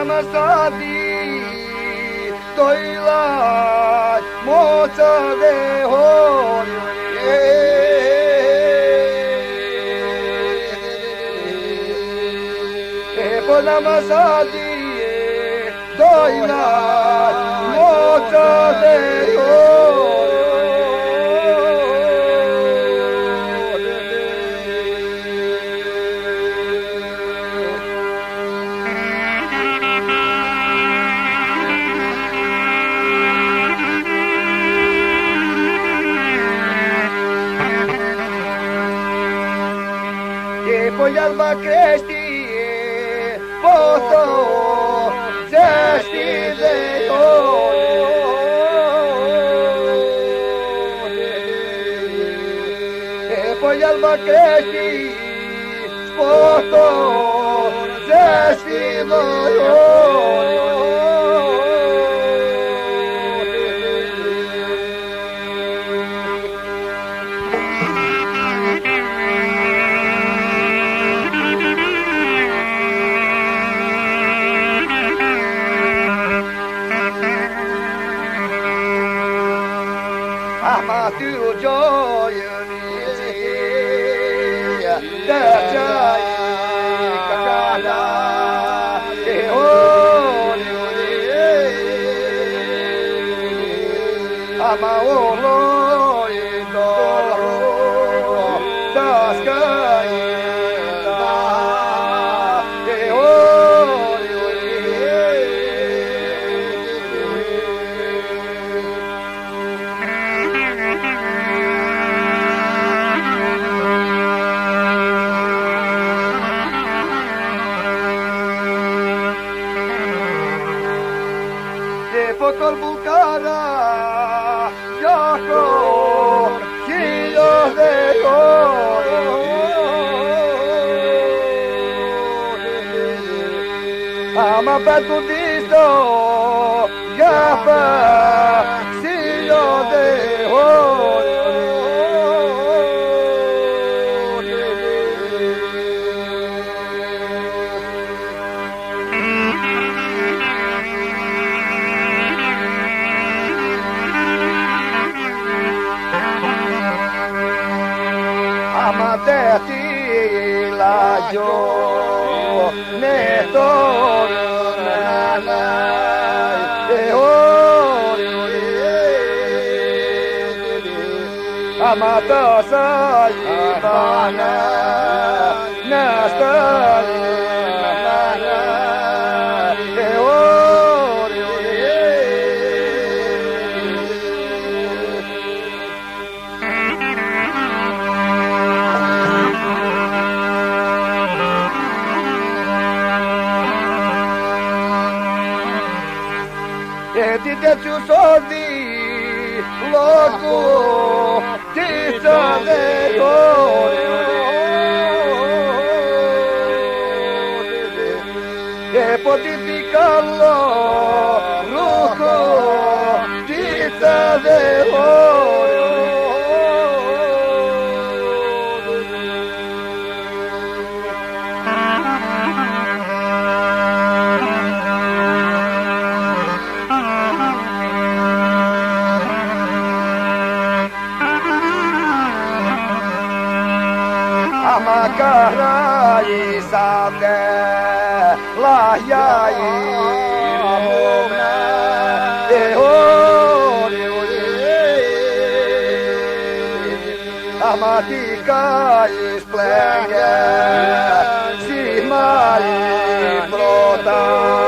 masadi toila moza de hor Bona masadi toila moza de hor Poi alba crești, foto, zești de Poi alba crești, foto, zești de Amatul joyului de cei căcada de oriunde amaului dorul dascăinda de Focul bulcara, Iaco, Chios de oro. Ama pentru disto, Iafa, Silo de oro. Amateti la jo ne tornala de ori amata saibana nastali de ori Dite-ți soldi locul tiță de ori E potificalo lucul tiță de ori Amacarai sabde lahyai amona de ori amaticai splenge si mai flota